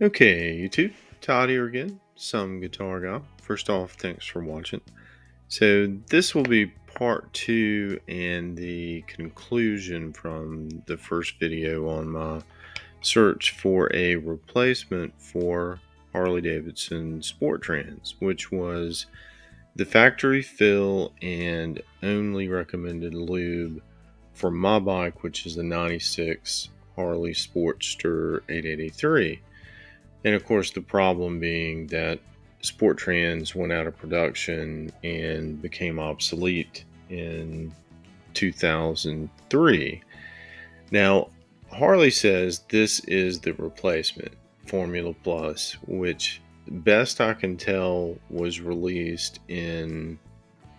Okay, YouTube, Todd here again, some guitar guy. First off, thanks for watching. So this will be part two and the conclusion from the first video on my search for a replacement for Harley Davidson Sporttrans, which was the factory fill and only recommended lube for my bike, which is the 96 Harley Sportster 883. And of course, the problem being that Sport Trans went out of production and became obsolete in 2003. Now, Harley says this is the replacement, Formula Plus, which best I can tell was released in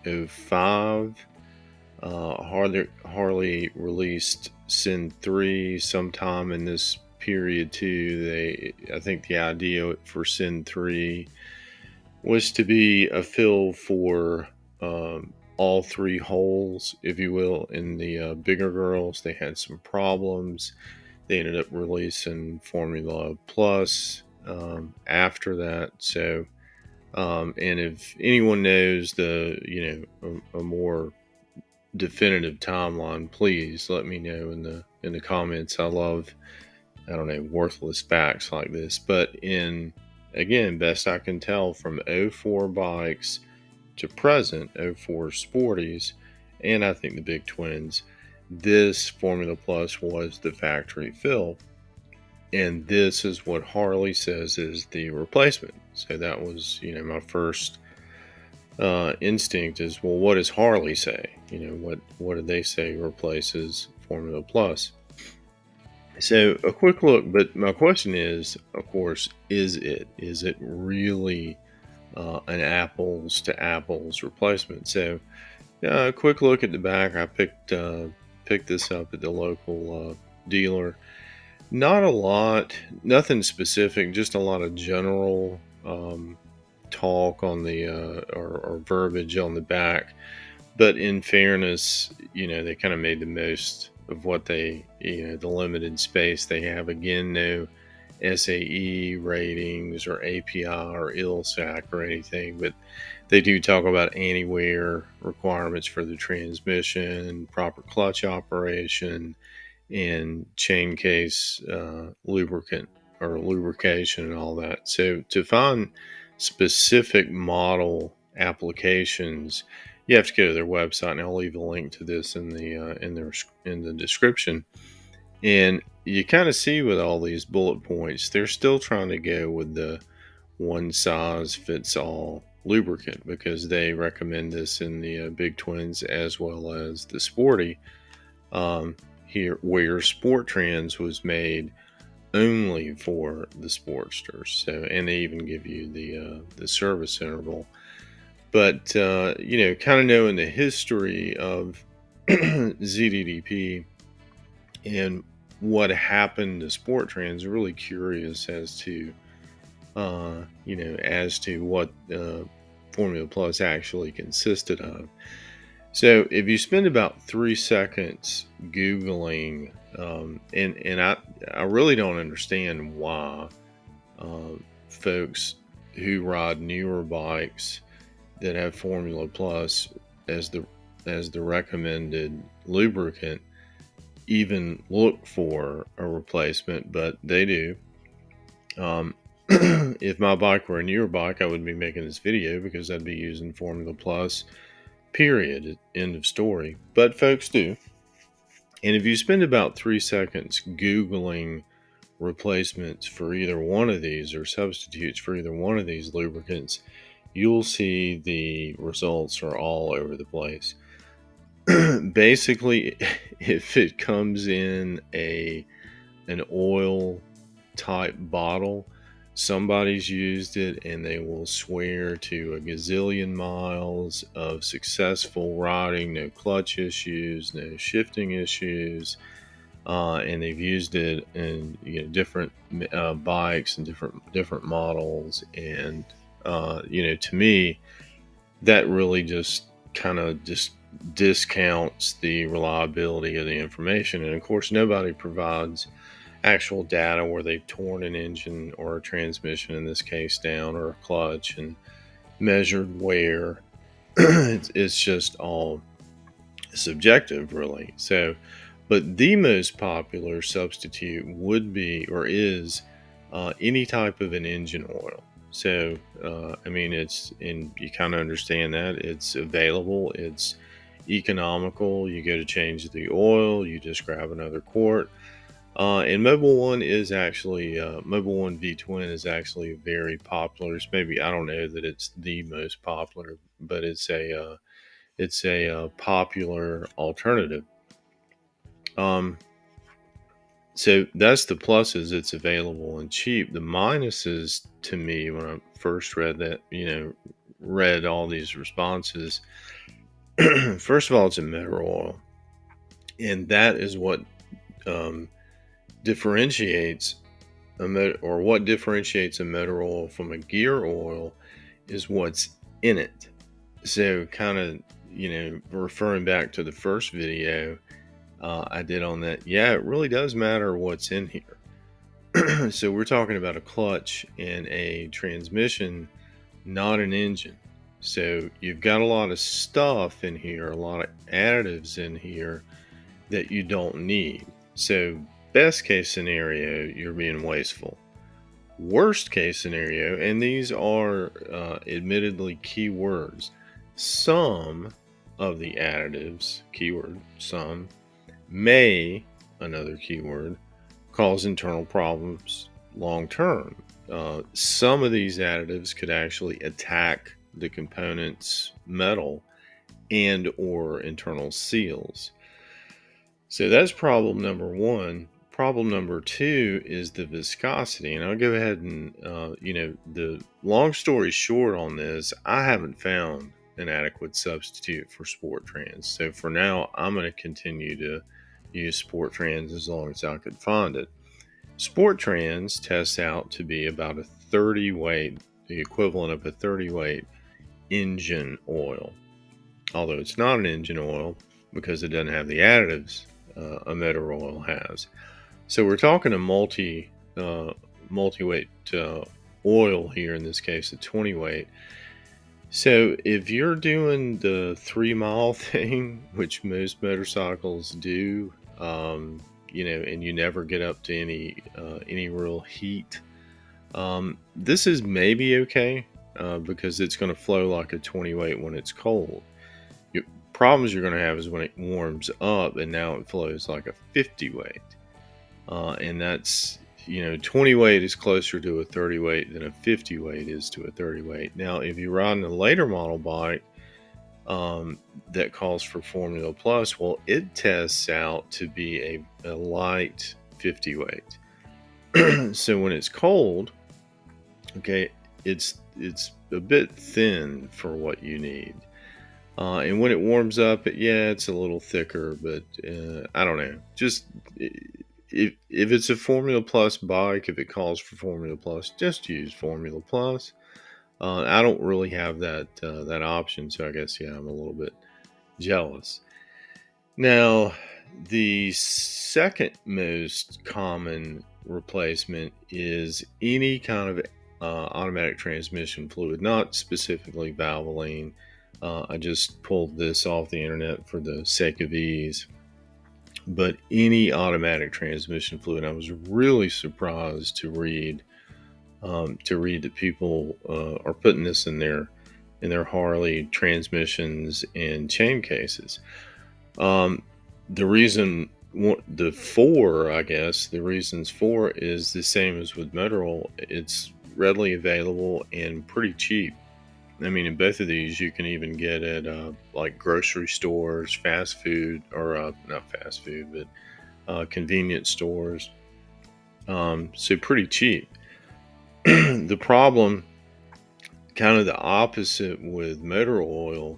'05. Harley released Sin 3 sometime in this period too. I think the idea for Sin 3 was to be a fill for all three holes, if you will, in the bigger girls. They had some problems. They ended up releasing Formula Plus after that. So, and if anyone knows a more definitive timeline, please let me know in the comments. I love, I don't know, worthless facts like this. But in, again, best I can tell, from '04 bikes to present, '04 Sporties, and I think the Big Twins, this Formula Plus was the factory fill. And this is what Harley says is the replacement. So that was, my first instinct is, well, what does Harley say? What did they say replaces Formula Plus? So a quick look, but my question is, of course, is it really an apples to apples replacement? So a quick look at the back. I picked this up at the local dealer. Not a lot, nothing specific, just a lot of general talk on the or verbiage on the back. But in fairness, they kind of made the most of what they, the limited space they have. Again, no SAE ratings or API or ILSAC or anything, but they do talk about anti-wear requirements for the transmission, proper clutch operation, and chain case lubricant or lubrication and all that. So to find specific model applications, you have to go to their website, and I'll leave a link to this in the description. And you kind of see with all these bullet points, they're still trying to go with the one size fits all lubricant, because they recommend this in the Big Twins as well as the Sporty. Here, where Sport Trans was made only for the Sportsters. So, and they even give you the service interval. But kind of knowing the history of ZDDP and what happened to Sport Trans, really curious as to what Formula Plus actually consisted of. So if you spend about 3 seconds Googling, and I really don't understand why folks who ride newer bikes that have Formula Plus as the recommended lubricant even look for a replacement, but they do. If my bike were a newer bike, I wouldn't be making this video because I'd be using Formula Plus. Period. End of story. But folks do. And if you spend about 3 seconds Googling replacements for either one of these or substitutes for either one of these lubricants, you'll see the results are all over the place. Basically, if it comes in an oil type bottle, somebody's used it and they will swear to a gazillion miles of successful riding, no clutch issues, no shifting issues, and they've used it in different bikes and different models. And to me, that really just kind of just discounts the reliability of the information. And of course, nobody provides actual data where they've torn an engine or a transmission, in this case, down, or a clutch, and measured wear. It's just all subjective, really. So, but the most popular substitute would be, or is, any type of an engine oil. So, I mean, and you kind of understand that it's available, it's economical. You go to change the oil, you just grab another quart. And Mobile One is actually, Mobile One V Twin is actually very popular. It's maybe, I don't know that it's the most popular, but it's a popular alternative. Um, so that's the pluses. It's available and cheap. The minuses, to me, when I first read that, read all these responses. First of all, it's a mineral oil, and that is what um, differentiates or what differentiates a motor oil from a gear oil is what's in it. So, kind of, referring back to the first video I did on that, yeah, it really does matter what's in here. So, we're talking about a clutch and a transmission, not an engine. So, you've got a lot of stuff in here, a lot of additives in here that you don't need. So, best case scenario, you're being wasteful. Worst case scenario, and these are admittedly keywords, some of the additives, keyword some, may, another keyword, cause internal problems long term. Some of these additives could actually attack the component's metal and or internal seals. So that's problem number one. Problem number two is the viscosity. And I'll go ahead and, the long story short on this, I haven't found an adequate substitute for Sport Trans. So for now, I'm going to continue to use Sport Trans as long as I can find it. Sport Trans tests out to be about a 30 weight, the equivalent of a 30 weight engine oil. Although it's not an engine oil because it doesn't have the additives a motor oil has. So we're talking a multi-weight oil here, in this case a 20 weight. So if you're doing the 3 mile thing, which most motorcycles do, and you never get up to any real heat, this is maybe okay because it's going to flow like a 20 weight when it's cold. Problems you're going to have is when it warms up and now it flows like a 50 weight. And that's, 20 weight is closer to a 30 weight than a 50 weight is to a 30 weight. Now, if you're riding a later model bike that calls for Formula Plus, well, it tests out to be a light 50 weight. So when it's cold, okay, it's a bit thin for what you need. And when it warms up, it's a little thicker, but I don't know. Just if it's a Formula Plus bike, if it calls for Formula Plus, just use Formula Plus. I don't really have that option, so I guess I'm a little bit jealous. Now, the second most common replacement is any kind of automatic transmission fluid, not specifically Valvoline. I just pulled this off the internet for the sake of ease, but any automatic transmission fluid. I was really surprised to read that people are putting this in their Harley transmissions and chain cases. The reason, the reasons for is the same as with motor oil. It's readily available and pretty cheap. I mean, in both of these, you can even get at like grocery stores, fast food, or not fast food, but convenience stores. So pretty cheap. The problem, kind of the opposite with motor oil,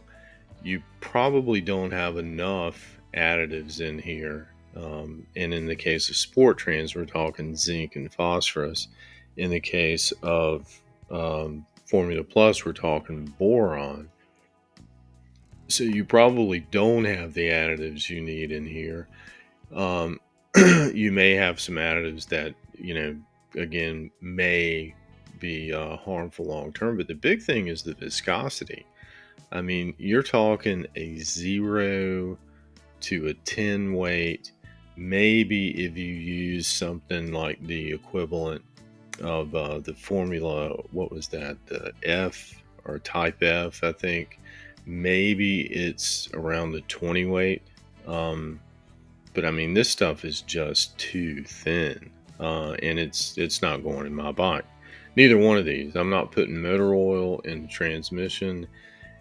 you probably don't have enough additives in here. And in the case of Sport Trans, we're talking zinc and phosphorus. In the case of Formula Plus, we're talking boron. So you probably don't have the additives you need in here. you may have some additives that, again, may be harmful long term. But the big thing is the viscosity. I mean, you're talking a 0 to a 10 weight. Maybe if you use something like the equivalent of the formula, what was that? The F or type F, I think. Maybe it's around the 20 weight. But I mean, this stuff is just too thin, and it's not going in my bike. Neither one of these. I'm not putting motor oil in the transmission,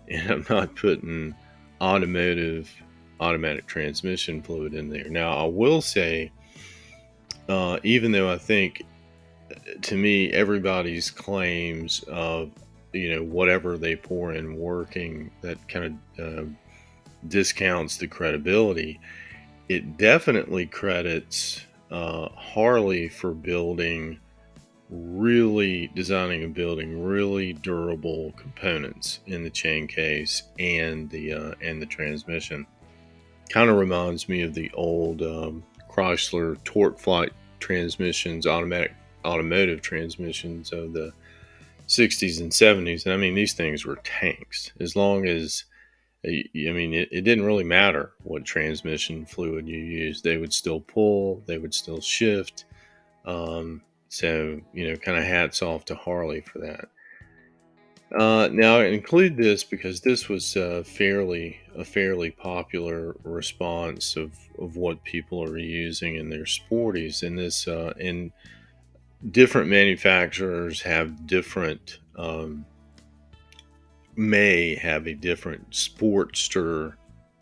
and I'm not putting automatic transmission fluid in there. Now, I will say, even though I think, to me, everybody's claims of whatever they pour in working, that kind of discounts the credibility. It definitely credits Harley for designing and building really durable components in the chain case and the transmission. Kind of reminds me of the old Chrysler Torque Flight transmissions, automotive transmissions of the 60s and 70s. And I mean, these things were tanks. As long as, it didn't really matter what transmission fluid you used. They would still pull, they would still shift. So, kind of hats off to Harley for that. Now, I include this because this was a fairly popular response of what people are using in their sporties. And in different manufacturers have different, may have a different Sportster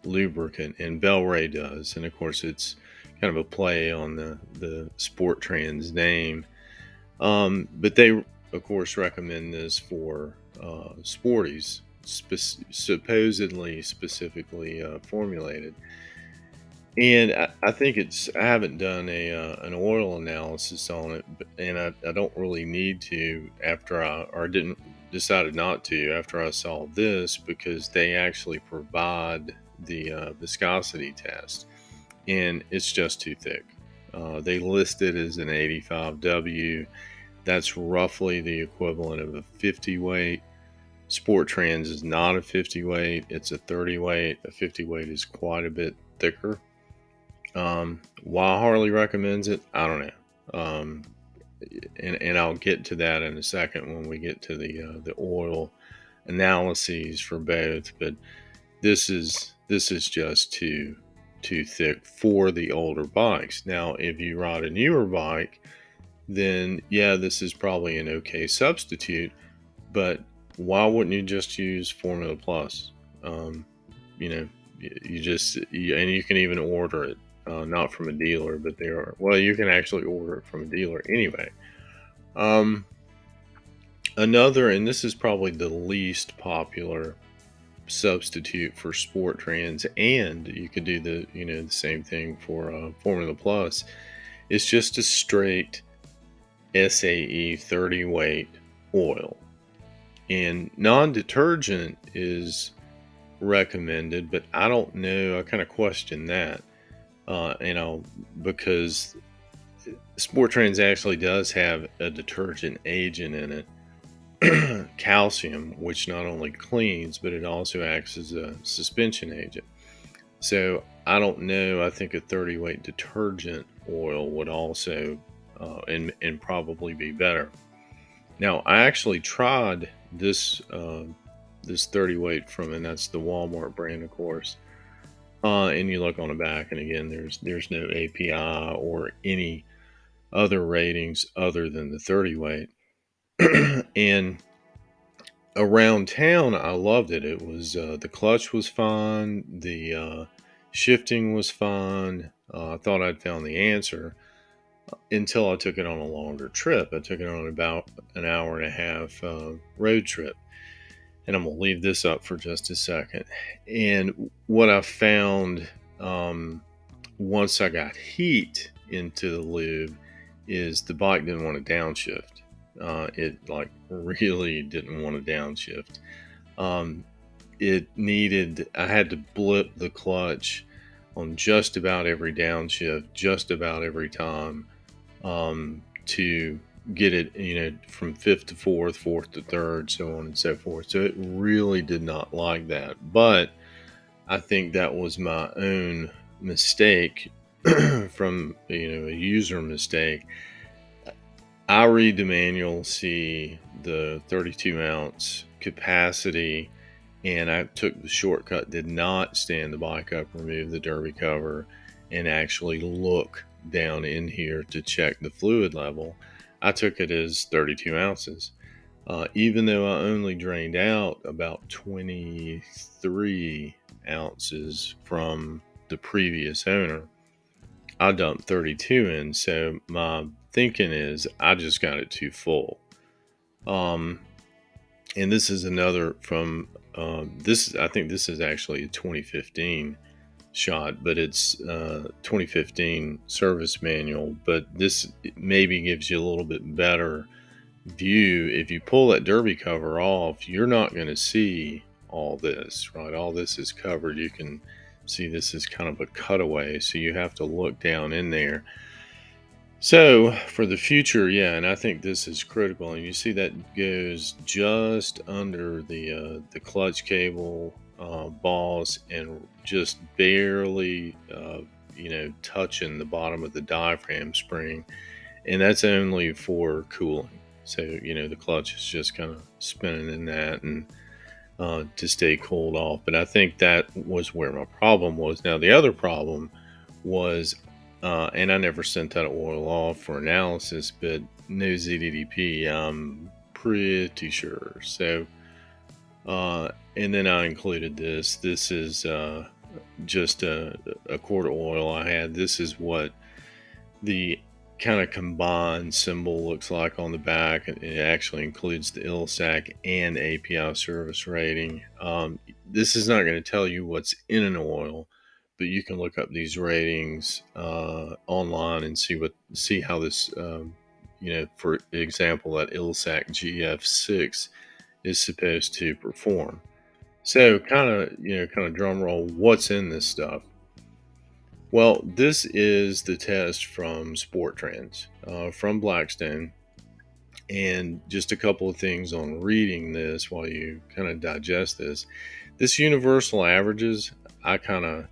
lubricant, and Bel-Ray does. And of course, it's kind of a play on the Sport Trans name. But they, of course, recommend this for sporties, supposedly specifically formulated. And I think I haven't done an oil analysis on it, and I don't really need to decided not to after I saw this, because they actually provide the viscosity test, and it's just too thick. They list it as an 85W. That's roughly the equivalent of a 50 weight. Sport Trans is not a 50 weight, it's a 30 weight. A 50 weight is quite a bit thicker. Why Harley recommends it, I don't know. And I'll get to that in a second when we get to the oil analyses for both. But this is just too thick for the older bikes. Now, if you ride a newer bike, then yeah, this is probably an okay substitute. But why wouldn't you just use Formula Plus? You and you can even order it, not from a dealer, but you can actually order it from a dealer anyway. Another, and this is probably the least popular substitute for Sport Trans, and you could do the same thing for Formula Plus. It's just a straight SAE 30 weight oil, and non-detergent is recommended, but I don't know. I kind of question that, because Sport Trans actually does have a detergent agent in it, calcium, which not only cleans, but it also acts as a suspension agent. So I don't know. I think a 30 weight detergent oil would also and probably be better. Now, I actually tried this 30 weight and that's the Walmart brand, of course. And you look on the back, and again, there's no API or any other ratings other than the 30 weight. And around town, I loved it. It was the clutch was fine, the shifting was fine. I thought I'd found the answer until I took it on a longer trip. I took it on about an hour and a half road trip. And I'm going to leave this up for just a second. And what I found once I got heat into the lube is the bike didn't want to downshift. It really didn't want to downshift. I had to blip the clutch on just about every downshift, just about every time, to get it, from fifth to fourth, fourth to third, so on and so forth. So it really did not like that. But I think that was my own mistake from, a user mistake. I read the manual, see the 32 ounce capacity, and I took the shortcut, did not stand the bike up, remove the derby cover, and actually look down in here to check the fluid level. I took it as 32 ounces. Even though I only drained out about 23 ounces from the previous owner, I dumped 32 in. So my thinking is I just got it too full. Um, and this is another from this. I think this is actually a 2015 shot, but it's 2015 service manual. But this maybe gives you a little bit better view. If you pull that derby cover off, you're not going to see all this, right? All this is covered. You can see this is kind of a cutaway, so you have to look down in there. So for the future, yeah, and I think this is critical. And you see that goes just under the clutch cable balls, and just barely, touching the bottom of the diaphragm spring, and that's only for cooling. So the clutch is just kind of spinning in that, and to stay cooled off. But I think that was where my problem was. Now the other problem was, and I never sent that oil off for analysis, but no ZDDP, I'm pretty sure. So, and then I included this. This is just a quart of oil I had. This is what the kind of combined symbol looks like on the back. It actually includes the ILSAC and API service rating. This is not going to tell you what's in an oil, but you can look up these ratings online and see how this, for example, that ILSAC GF6 is supposed to perform. So kind of drum roll, what's in this stuff? Well, this is the test from Sporttrans, from Blackstone. And just a couple of things on reading this while you kind of digest this. This universal averages, I kind of,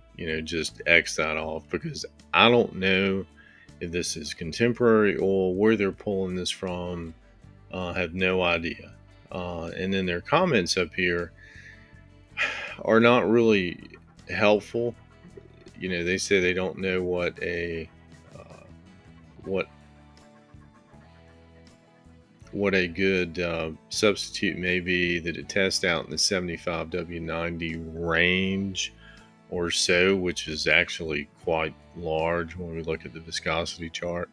just X that off, because I don't know if this is contemporary oil, where they're pulling this from. I have no idea. And then their comments up here are not really helpful. They say they don't know uh, what what a good substitute may be, that it tests out in the 75 W90 range or so, which is actually quite large when we look at the viscosity chart.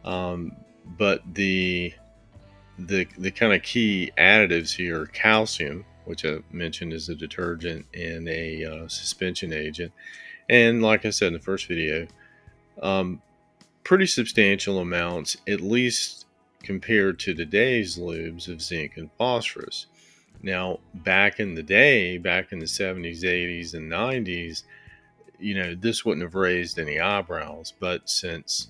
But the kind of key additives here are calcium, which I mentioned is a detergent and a suspension agent. And like I said in the first video, pretty substantial amounts, at least compared to today's lubes, of zinc and phosphorus. Now, back in the day, back in the 70s, 80s, and 90s, this wouldn't have raised any eyebrows. But since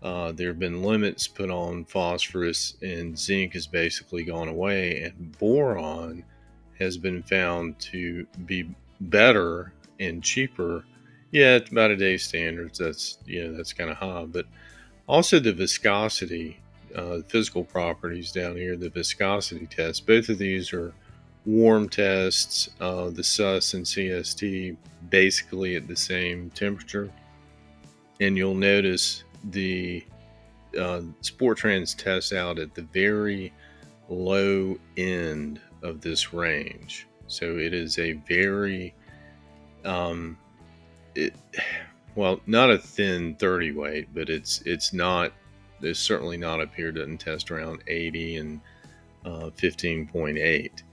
there have been limits put on phosphorus, and zinc has basically gone away, and boron has been found to be better and cheaper. Yeah, it's about today's standards. That's kind of high, but also the viscosity, physical properties down here, the viscosity tests. Both of these are warm tests. The SUS and CST basically at the same temperature, and you'll notice the Sporttrans tests out at the very low end of this range. So it is a very well, not a thin 30 weight, but it's certainly not up here. Doesn't test around 80 and 15.8.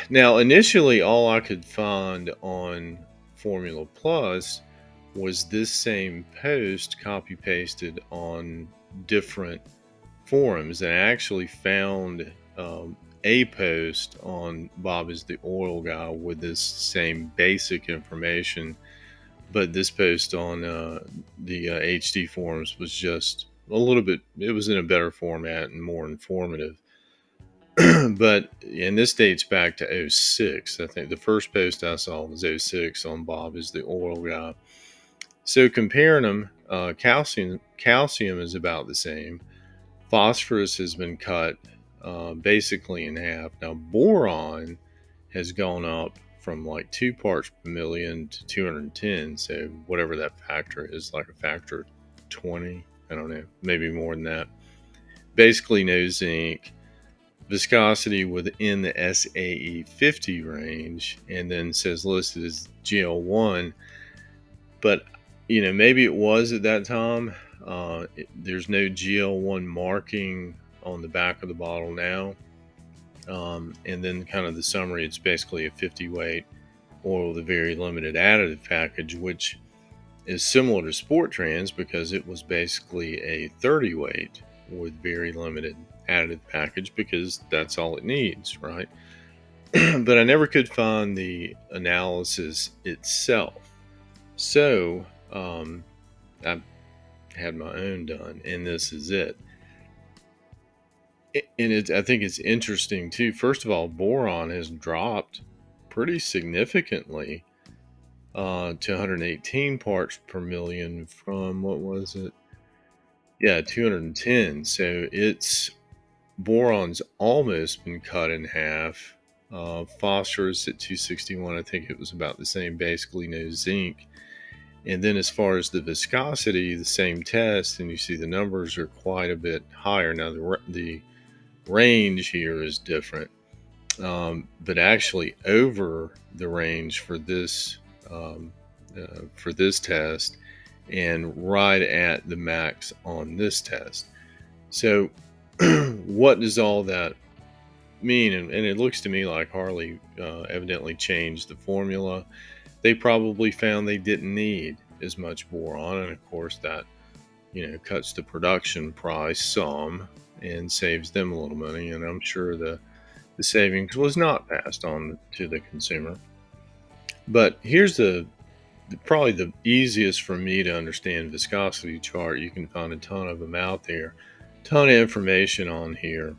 Now, initially, all I could find on Formula Plus was this same post copy pasted on different forums, and I actually found a post on Bob is the Oil Guy with this same basic information, but this post on the HD forums was just a little bit, it was in a better format and more informative. And this dates back to '06. I think the first post I saw was '06 on Bob is the Oil Guy. So comparing them, calcium is about the same. Phosphorus has been cut basically in half. Now boron has gone up from like 2 parts per million to 210. So whatever that factor is, like a factor of 20. I don't know, maybe more than that. Basically no zinc. Viscosity within the SAE 50 range, and then says listed as GL1. But maybe it was at that time. There's no GL1 marking on the back of the bottle now. And then kind of the summary, it's basically a 50 weight oil with a very limited additive package, which is similar to Sport Trans because it was basically a 30 weight with very limited additive package because that's all it needs, right? But I never could find the analysis itself. So I had my own done, and this is it. And I think it's interesting too. First of all, boron has dropped pretty significantly to 118 parts per million from, what was it? Yeah, 210. So boron's almost been cut in half. Phosphorus at 261, I think it was about the same, basically no zinc. And then as far as the viscosity, the same test, and you see the numbers are quite a bit higher. Now the range here is different, but actually over the range for this test, and right at the max on this test. So what does all that mean? And it looks to me like Harley evidently changed the formula. They probably found they didn't need as much boron, and of course that cuts the production price some and saves them a little money. And I'm sure the savings was not passed on to the consumer. But here's probably the easiest for me to understand viscosity chart. You can find a ton of them out there, ton of information on here.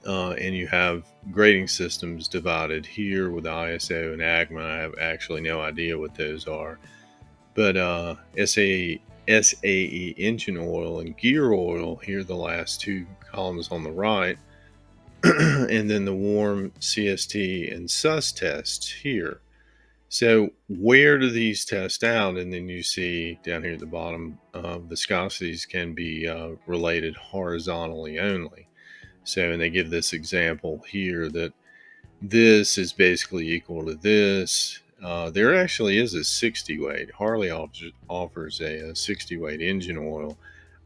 And you have grading systems divided here with ISO and AGMA. I have actually no idea what those are. But SAE engine oil and gear oil, here the last two columns on the right. And then the warm CST and SUS tests here. So where do these test out? And then you see down here at the bottom, viscosities can be related horizontally only. So, and they give this example here that this is basically equal to this. There actually is a 60 weight. Harley offers a 60 weight engine oil.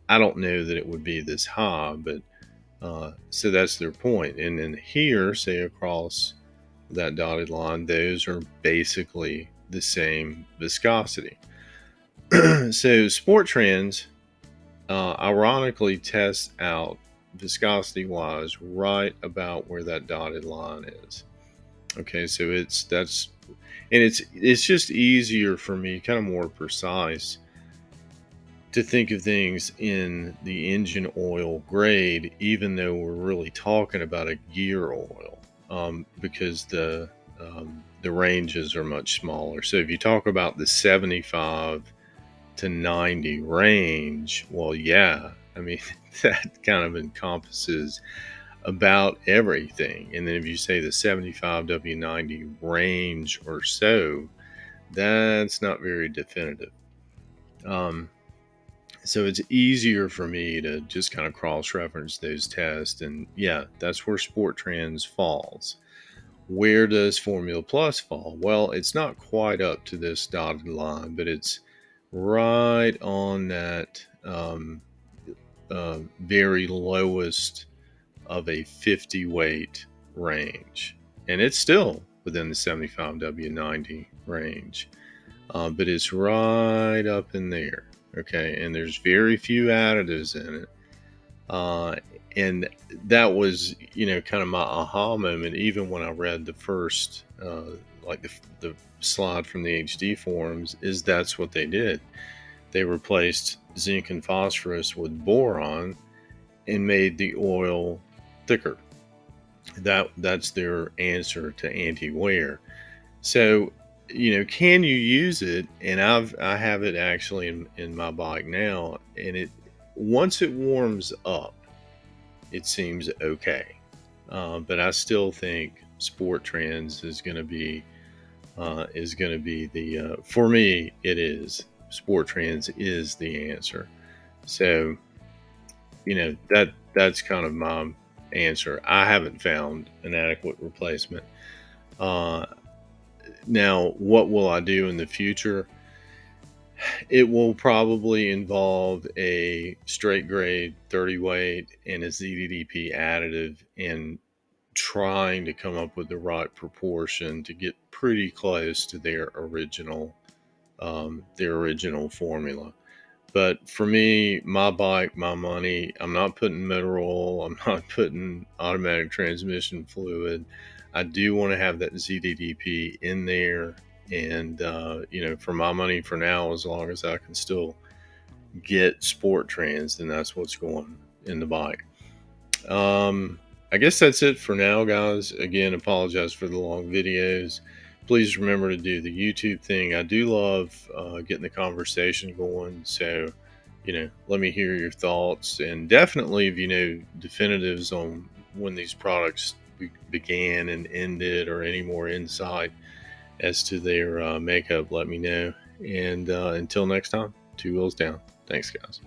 I don't know that it would be this high, but so that's their point. And then here, say across that dotted line, those are basically the same viscosity. So Sport Trans ironically tests out viscosity wise right about where that dotted line is. Okay, so it's just easier for me, kind of more precise, to think of things in the engine oil grade, even though we're really talking about a gear oil, because the ranges are much smaller. So if you talk about the 75 to 90 range, well, yeah, I mean, that kind of encompasses about everything. And then if you say the 75 W90 range or so, that's not very definitive. So it's easier for me to just kind of cross-reference those tests. And yeah, that's where Sport Trans falls. Where does Formula Plus fall? Well, it's not quite up to this dotted line, but it's right on that very lowest of a 50 weight range. And it's still within the 75 W90 range, but it's right up in there. Okay, and there's very few additives in it. And that was, kind of my aha moment, even when I read the first, like the slide from the HD forums, is that's what they did. They replaced zinc and phosphorus with boron and made the oil thicker. That's their answer to anti-wear. So, can you use it? And I have it actually in my bike now, and it once it warms up, it seems okay. But I still think Sport Trans is going to be the for me it is Sport Trans is the answer. So that's kind of my answer. I haven't found an adequate replacement. Uh, Now, what will I do in the future? It will probably involve a straight grade 30 weight and a ZDDP additive, and trying to come up with the right proportion to get pretty close to their original formula. But for me, my bike, my money, I'm not putting motor oil, I'm not putting automatic transmission fluid. I do want to have that ZDDP in there. And, for my money for now, as long as I can still get Sport Trans, then that's what's going in the bike. I guess that's it for now, guys. Again, apologize for the long videos. Please remember to do the YouTube thing. I do love getting the conversation going. So, let me hear your thoughts. And definitely, if you know definitives on when these products began and ended, or any more insight as to their makeup, let me know. And until next time, two wheels down. Thanks, guys.